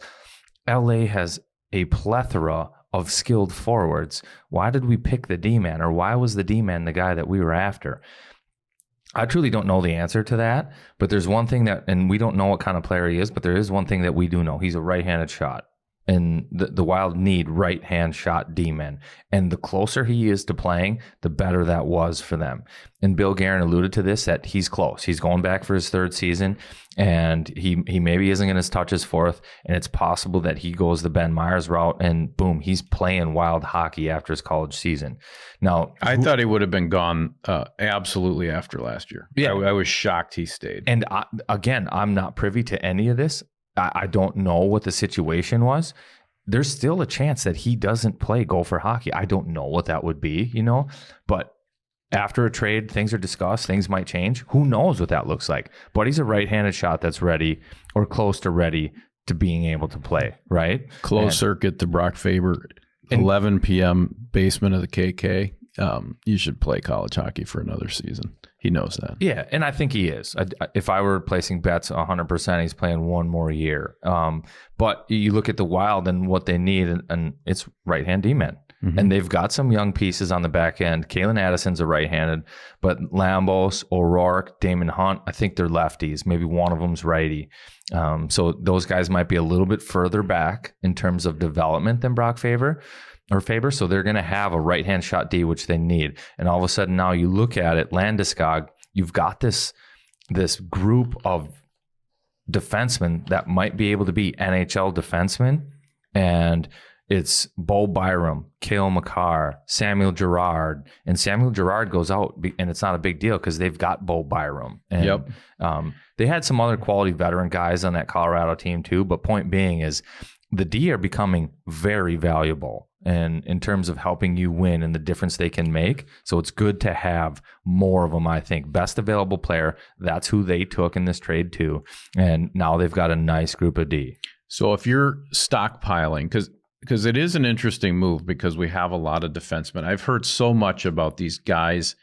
LA has a plethora of skilled forwards. Why did we pick the D-man, or why was the D-man the guy that we were after? I truly don't know the answer to that, but there's one thing that, and we don't know what kind of player he is, but there is one thing that we do know. He's a right-handed shot. And the Wild need right-hand shot D-men. And the closer he is to playing, the better that was for them. And Bill Guerin alluded to this, that he's close. He's going back for his third season, and he maybe isn't going to touch his fourth, and it's possible that he goes the Ben Myers route, and boom, he's playing Wild hockey after his college season. Now, I thought he would have been gone absolutely after last year. Yeah. I was shocked he stayed. And again, I'm not privy to any of this. I don't know what the situation was. There's still a chance that he doesn't play Gopher hockey. I don't know what that would be, but after a trade, things are discussed, things might change. Who knows what that looks like? But he's a right-handed shot that's ready or close to ready to being able to play, right? Closed circuit to Brock Faber, 11 p.m. basement of the KK. You should play college hockey for another season. He knows that. Yeah, and I think he is. If I were placing bets 100%, he's playing one more year. But you look at the Wild and what they need, and it's right-hand D-men. Mm-hmm. And they've got some young pieces on the back end. Kalen Addison's a right-handed, but Lambos, O'Rourke, Damon Hunt, I think they're lefties. Maybe one of them's righty. So those guys might be a little bit further back in terms of development than Brock Faber. So they're going to have a right-hand shot D, which they need. And all of a sudden now you look at it, Landeskog, you've got this group of defensemen that might be able to be NHL defensemen. And it's Bo Byram, Cale Makar, Samuel Girard. And Samuel Girard goes out, and it's not a big deal because they've got Bo Byram. And, they had some other quality veteran guys on that Colorado team too. But point being is the D are becoming very valuable. And in terms of helping you win and the difference they can make. So it's good to have more of them, I think. Best available player, that's who they took in this trade too. And now they've got a nice group of D. So if you're stockpiling, because it is an interesting move because we have a lot of defensemen. I've heard so much about these guys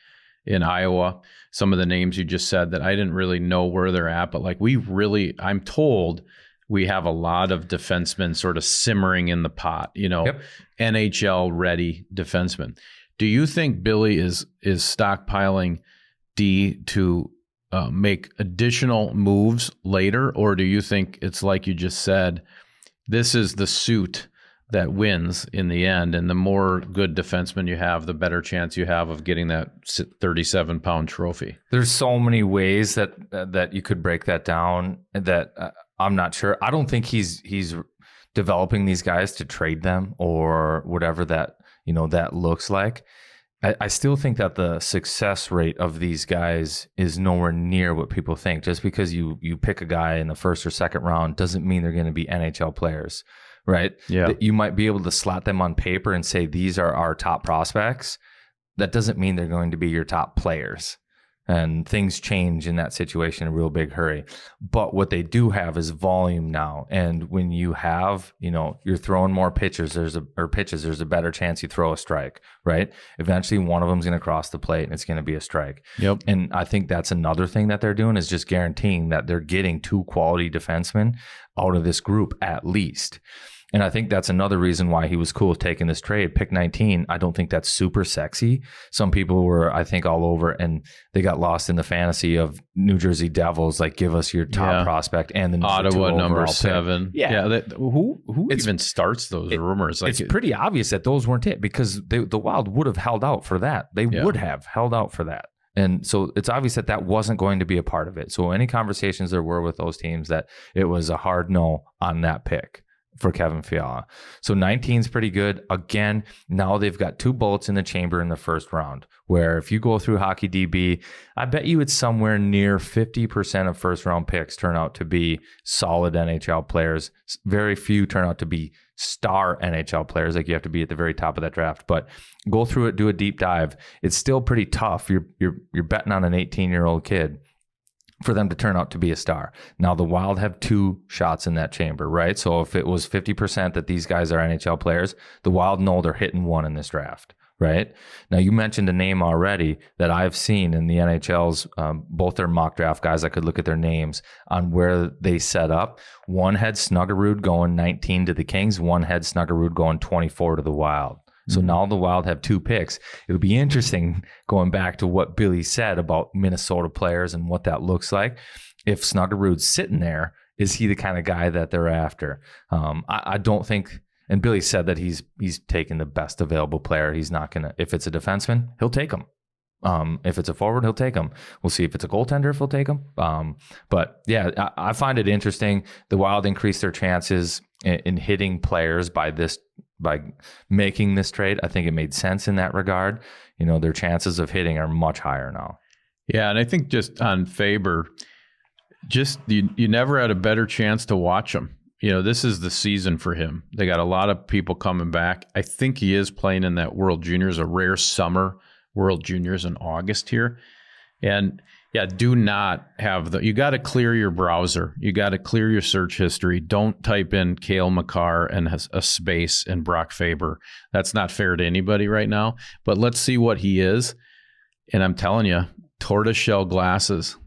in Iowa, some of the names you just said that I didn't really know where they're at. But I'm told we have a lot of defensemen sort of simmering in the pot, NHL ready defensemen. Do you think Billy is stockpiling D to make additional moves later? Or do you think it's like you just said, this is the suit that wins in the end, and the more good defensemen you have, the better chance you have of getting that 37-pound trophy? There's so many ways that you could break that down that I'm not sure. I don't think he's developing these guys to trade them or whatever that looks like. I still think that the success rate of these guys is nowhere near what people think. Just because you pick a guy in the first or second round doesn't mean they're going to be NHL players, right? Yeah. You might be able to slot them on paper and say, these are our top prospects. That doesn't mean they're going to be your top players. And things change in that situation in a real big hurry. But what they do have is volume now. And when you have, you're throwing more pitches, there's a better chance you throw a strike, right? Eventually one of them's going to cross the plate and it's going to be a strike. Yep. And I think that's another thing that they're doing is just guaranteeing that they're getting 2 quality defensemen out of this group at least. And I think that's another reason why he was cool with taking this trade. Pick 19, I don't think that's super sexy. Some people were, I think, all over, and they got lost in the fantasy of New Jersey Devils, like, give us your top prospect and the Ottawa number 7. Pick. Who even starts those rumors? It's pretty obvious that those weren't it, because the Wild would have held out for that. They would have held out for that. And so it's obvious that wasn't going to be a part of it. So any conversations there were with those teams, that it was a hard no on that pick for Kevin Fiala. So 19 is pretty good. Again, now they've got 2 bullets in the chamber in the first round, where if you go through Hockey DB, I bet you it's somewhere near 50% of first round picks turn out to be solid NHL players. Very few turn out to be star NHL players. Like, you have to be at the very top of that draft. But go through it, do a deep dive. It's still pretty tough. You're betting on an 18-year-old kid for them to turn out to be a star. Now, the Wild have 2 shots in that chamber, right? So if it was 50% that these guys are NHL players, the Wild know they're hitting 1 in this draft, right? Now, you mentioned a name already that I've seen in the NHL's, both their mock draft guys. I could look at their names on where they set up. One had Snuggerud going 19 to the Kings. One had Snuggerud going 24 to the Wild. So now the Wild have 2 picks. It'll be interesting going back to what Billy said about Minnesota players and what that looks like. If Snuggerud's sitting there Is he the kind of guy that they're after? I don't think. And Billy said that he's taking the best available player. He's not gonna. If it's a defenseman, he'll take him. If it's a forward, he'll take him. We'll see if it's a goaltender, if he'll take him. But yeah, I find it interesting. The Wild increased their chances in hitting players by making this trade. I think it made sense in that regard. Their chances of hitting are much higher now. Yeah, and I think just on Faber, just you never had a better chance to watch him. This is the season for him. They got a lot of people coming back. I think he is playing in that World Juniors, a rare summer World Juniors in August here. And yeah, do not have you got to clear your browser. You got to clear your search history. Don't type in Cale Makar and a space and Brock Faber. That's not fair to anybody right now. But let's see what he is. And I'm telling you, tortoiseshell glasses.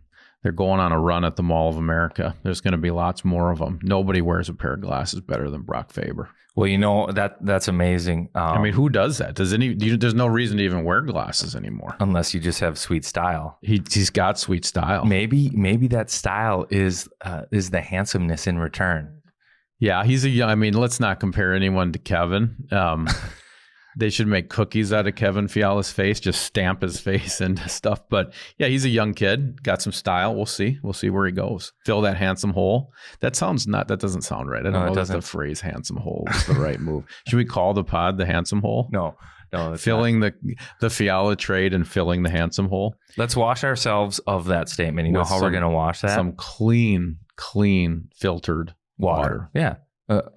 They're going on a run at the Mall of America. There's going to be lots more of them. Nobody wears a pair of glasses better than Brock Faber. Well, that's amazing. I mean, who does that? There's no reason to even wear glasses anymore. Unless you just have sweet style. He's got sweet style. Maybe that style is the handsomeness in return. Yeah, he's a young. I mean, let's not compare anyone to Kevin. They should make cookies out of Kevin Fiala's face, just stamp his face into stuff. But yeah, he's a young kid, got some style. We'll see where he goes. Fill that handsome hole. That doesn't sound right. I don't know if the phrase handsome hole is the right move. Should we call the pod the handsome hole? No. Filling the Fiala trade and filling the handsome hole. Let's wash ourselves of that statement. You know how we're going to wash that? Some clean filtered water. Yeah.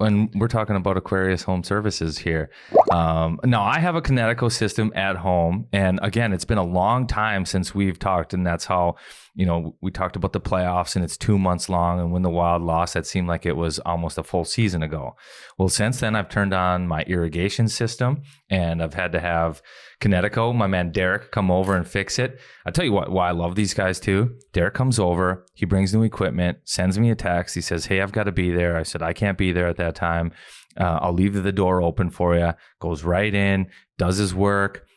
And we're talking about Aquarius Home Services here. Now, I have a Kinetico system at home. And again, it's been a long time since we've talked. And that's how, we talked about the playoffs and it's 2 months long. And when the Wild lost, that seemed like it was almost a full season ago. Well, since then, I've turned on my irrigation system and I've had to have Kinetico, my man Derek, come over and fix it. I tell you why I love these guys too. Derek comes over, he brings new equipment, sends me a text. He says, hey, I've got to be there. I said, I can't be there at that time. I'll leave the door open for you. Goes right in, does his work.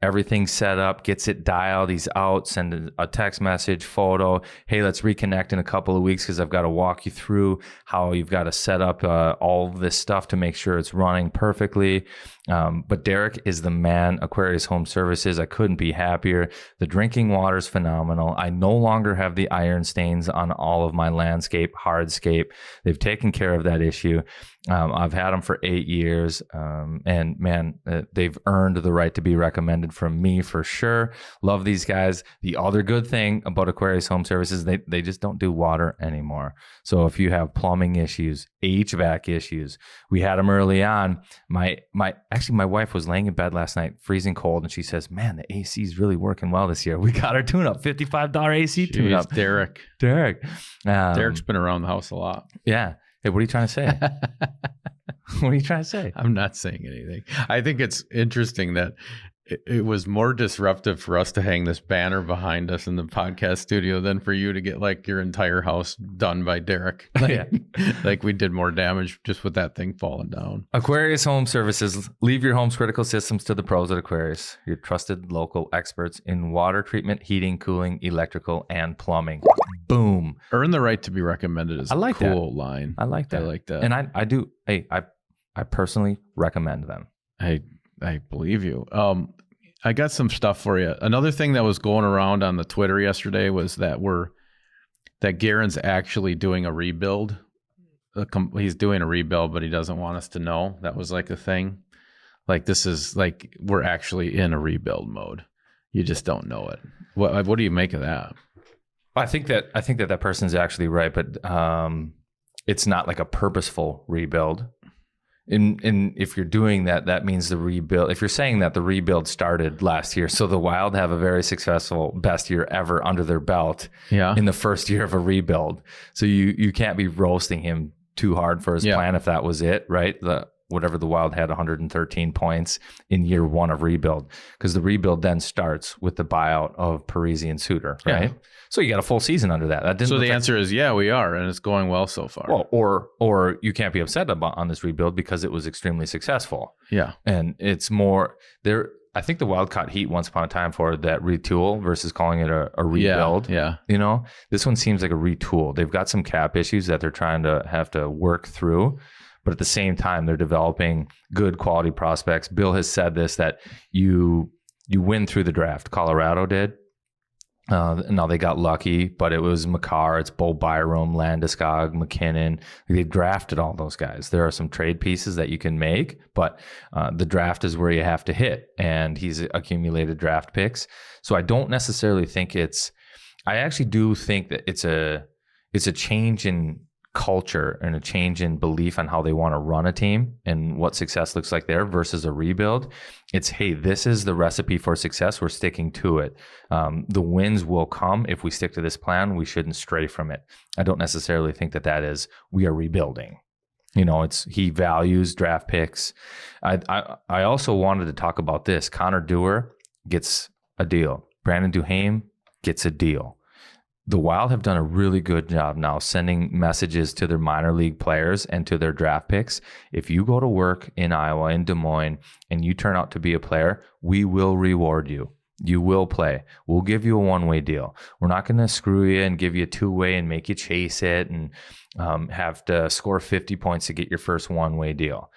Everything's set up, gets it dialed. He's out, send a text message, photo. Hey, let's reconnect in a couple of weeks because I've got to walk you through how you've got to set up all of this stuff to make sure it's running perfectly. But Derek is the man, Aquarius Home Services. I couldn't be happier. The drinking water is phenomenal. I no longer have the iron stains on all of my landscape, hardscape. They've taken care of that issue. I've had them for 8 years, and man, they've earned the right to be recommended from me for sure. Love these guys. The other good thing about Aquarius Home Services, they just don't do water anymore. So if you have plumbing issues, HVAC issues, we had them early on. My wife was laying in bed last night, freezing cold, and she says, "Man, the AC is really working well this year. We got our tune-up, $55 AC tune-up." Derek. Derek's been around the house a lot. Yeah. Hey, what are you trying to say? What are you trying to say? I'm not saying anything. I think it's interesting that it was more disruptive for us to hang this banner behind us in the podcast studio than for you to get like your entire house done by Derek. Like we did more damage just with that thing falling down. Aquarius Home Services. Leave your home's critical systems to the pros at Aquarius. Your trusted local experts in water treatment, heating, cooling, electrical, and plumbing. Boom. Earn the right to be recommended is a cool line. I like that. And I do. Hey, I personally recommend them. I believe you. I got some stuff for you. Another thing that was going around on the Twitter yesterday was that Guerin's actually doing a rebuild. He's doing a rebuild, but he doesn't want us to know. That was like a thing. Like this is like we're actually in a rebuild mode. You just don't know it. What do you make of that? I think that person's actually right, but it's not like a purposeful rebuild. And if you're doing that, that means the rebuild. If you're saying that the rebuild started last year, so the Wild have a very successful best year ever under their belt in the first year of a rebuild. So you can't be roasting him too hard for his plan if that was it, right? Whatever the Wild had 113 points in year one of rebuild, because the rebuild then starts with the buyout of Parisi and Suter, right? Yeah. So you got a full season under that. So the answer is we are, and it's going well so far. Well, or you can't be upset on this rebuild because it was extremely successful. Yeah, and it's more there. I think the Wild caught heat once upon a time for that retool versus calling it a rebuild. Yeah. You know, this one seems like a retool. They've got some cap issues that they're trying to have to work through, but at the same time, they're developing good quality prospects. Bill has said this, that you win through the draft. Colorado did. Now they got lucky, but it was Makar, it's Bo Byram, Landeskog, McKinnon. They drafted all those guys. There are some trade pieces that you can make, but the draft is where you have to hit, and he's accumulated draft picks. So I don't necessarily think I actually do think that it's a change in culture and a change in belief on how they want to run a team and what success looks like there versus a rebuild. It's, hey, this is the recipe for success. We're sticking to it. The wins will come if we stick to this plan. We shouldn't stray from it. I don't necessarily think that is we are rebuilding. You know, he values draft picks. I also wanted to talk about this. Connor Dewar gets a deal. Brandon Duhaime gets a deal. The Wild have done a really good job now sending messages to their minor league players and to their draft picks. If you go to work in Iowa, in Des Moines, and you turn out to be a player, we will reward you. You will play. We'll give you a one-way deal. We're not going to screw you and give you a two-way and make you chase it and have to score 50 points to get your first one-way deal.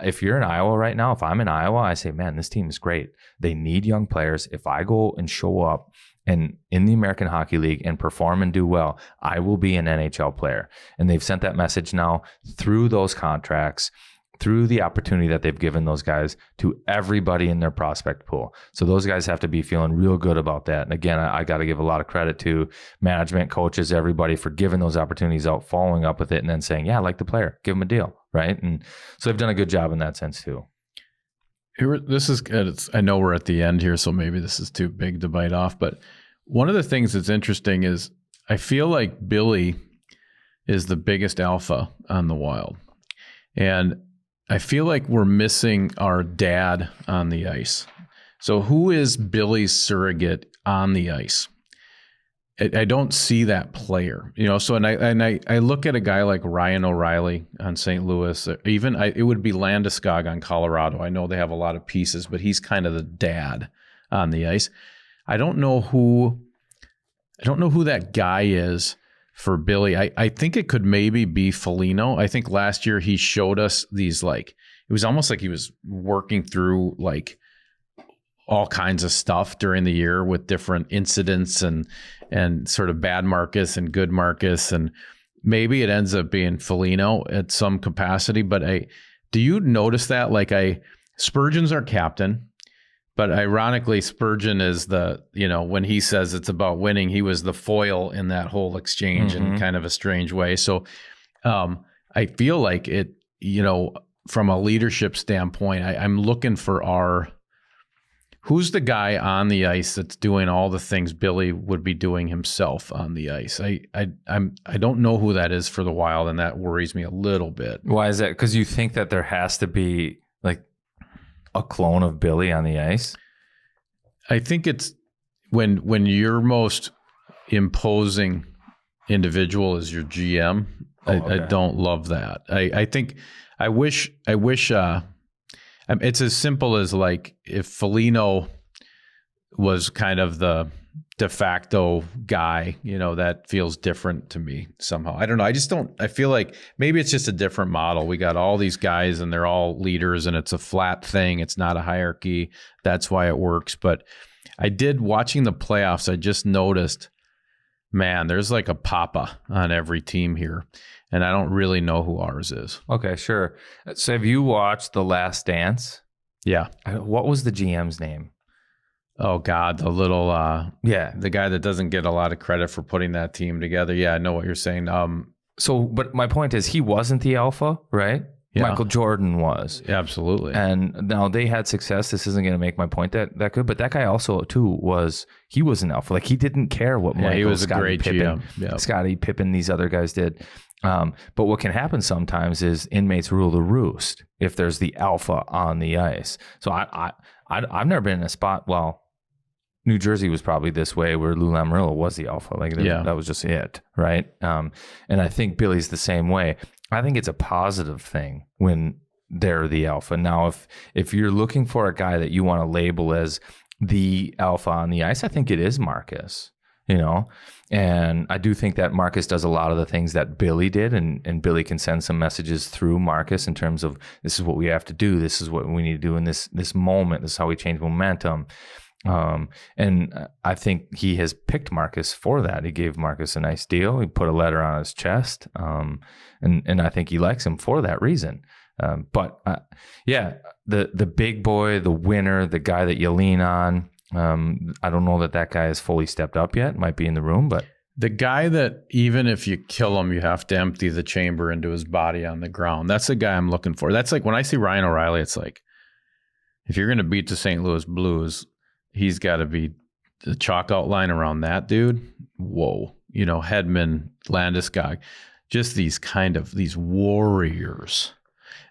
If you're in Iowa right now, if I'm in Iowa, I say, man, this team is great. They need young players. If I go and show up and in the American Hockey League and perform and do well, I will be an NHL player. And they've sent that message now through those contracts, through the opportunity that they've given those guys to everybody in their prospect pool. So those guys have to be feeling real good about that. And again, I got to give a lot of credit to management, coaches, everybody for giving those opportunities out, following up with it, and then saying, yeah, I like the player, give him a deal, right? And so they've done a good job in that sense too. This is, I know we're at the end here, so maybe this is too big to bite off, but one of the things that's interesting is I feel like Billy is the biggest alpha on the Wild. And I feel like we're missing our dad on the ice. So who is Billy's surrogate on the ice? I don't see that player, you know. So and I look at a guy like Ryan O'Reilly on St. Louis. Even it would be Landeskog on Colorado. I know they have a lot of pieces, but he's kind of the dad on the ice. I don't know who that guy is for Billy. I think it could maybe be Foligno. I think last year he showed us these, like, it was almost like he was working through like all kinds of stuff during the year with different incidents and sort of bad Marcus and good Marcus. And maybe it ends up being Foligno at some capacity. But do you notice that? Like Spurgeon's our captain, but ironically, Spurgeon is when he says it's about winning, he was the foil in that whole exchange in kind of a strange way. So I feel like it, from a leadership standpoint, I'm looking for who's the guy on the ice that's doing all the things Billy would be doing himself on the ice. I don't know who that is for the Wild, and that worries me a little bit. Why is that? Because you think that there has to be like a clone of Billy on the ice? I think it's when your most imposing individual is your GM. I don't love that. I think I wish it's as simple as like if Foligno was kind of the de facto guy, that feels different to me somehow. I don't know. I feel like maybe it's just a different model. We got all these guys and they're all leaders and it's a flat thing. It's not a hierarchy. That's why it works. But watching the playoffs, I just noticed, man, there's like a papa on every team here. And I don't really know who ours is. Okay, sure. So have you watched The Last Dance? Yeah. What was the GM's name? Oh, God, the little, the guy that doesn't get a lot of credit for putting that team together. Yeah, I know what you're saying. But my point is he wasn't the alpha, right? Yeah. Michael Jordan was. Yeah, absolutely. And now they had success. This isn't going to make my point that good, but that guy also, too, was an alpha. Like, he didn't care what Michael, he was Scottie a great Pippen, GM. Yeah. Scottie Pippen, these other guys did. But what can happen sometimes is inmates rule the roost if there's the alpha on the ice. So I've never been in a spot, well, New Jersey was probably this way where Lou Lamoriello was the alpha. Like that was just it, right? And I think Billy's the same way. I think it's a positive thing when they're the alpha. Now, if you're looking for a guy that you want to label as the alpha on the ice, I think it is Marcus, and I do think that Marcus does a lot of the things that Billy did, and Billy can send some messages through Marcus in terms of this is what we have to do, this is what we need to do in this moment, this is how we change momentum. And I think he has picked Marcus for that. He gave Marcus a nice deal. He put a letter on his chest, and I think he likes him for that reason. But the big boy, the winner, the guy that you lean on. I don't know that guy has fully stepped up yet. Might be in the room, but the guy that even if you kill him, you have to empty the chamber into his body on the ground. That's the guy I'm looking for. That's like when I see Ryan O'Reilly, it's like, if you're going to beat the St. Louis Blues, he's got to be the chalk outline around that dude. Whoa. Hedman, Landeskog, just these warriors.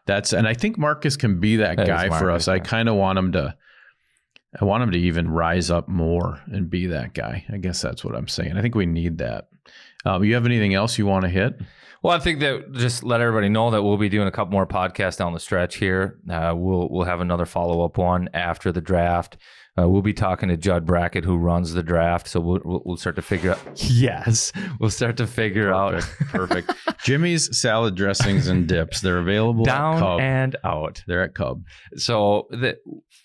And I think Marcus can be that guy for us. I kind of want him to even rise up more and be that guy. I guess that's what I'm saying. I think we need that. You have anything else you want to hit? Well, I think that just let everybody know that we'll be doing a couple more podcasts down the stretch here. We'll have another follow-up one after the draft. We'll be talking to Judd Brackett, who runs the draft. So we'll start to figure out. Yes, we'll start to figure out. Perfect. Jimmy's salad dressings and dips. They're available down at Cub. And out. They're at Cub. So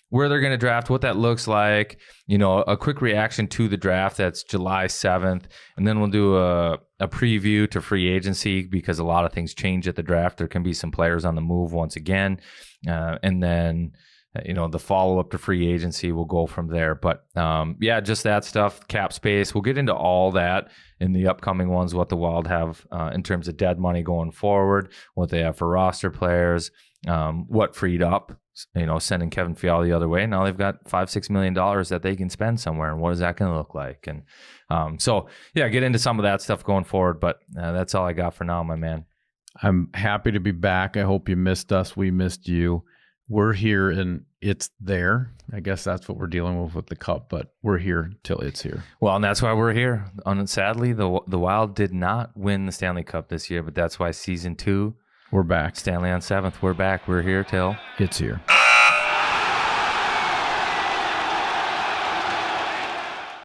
where they're going to draft, what that looks like, a quick reaction to the draft. That's July 7th. And then we'll do a preview to free agency because a lot of things change at the draft. There can be some players on the move once again. And then, the follow-up to free agency will go from there. But just that stuff, cap space. We'll get into all that in the upcoming ones, what the Wild have in terms of dead money going forward, what they have for roster players, what freed up, sending Kevin Fiala the other way. Now they've got $5-6 million that they can spend somewhere. And what is that going to look like? And get into some of that stuff going forward. But that's all I got for now, my man. I'm happy to be back. I hope you missed us. We missed you. We're here and it's there. I guess that's what we're dealing with the Cup, but we're here till it's here. Well, and that's why we're here. Sadly, the Wild did not win the Stanley Cup this year, but that's why season 2, we're back. Stanley on 7th. We're back. We're here till it's here.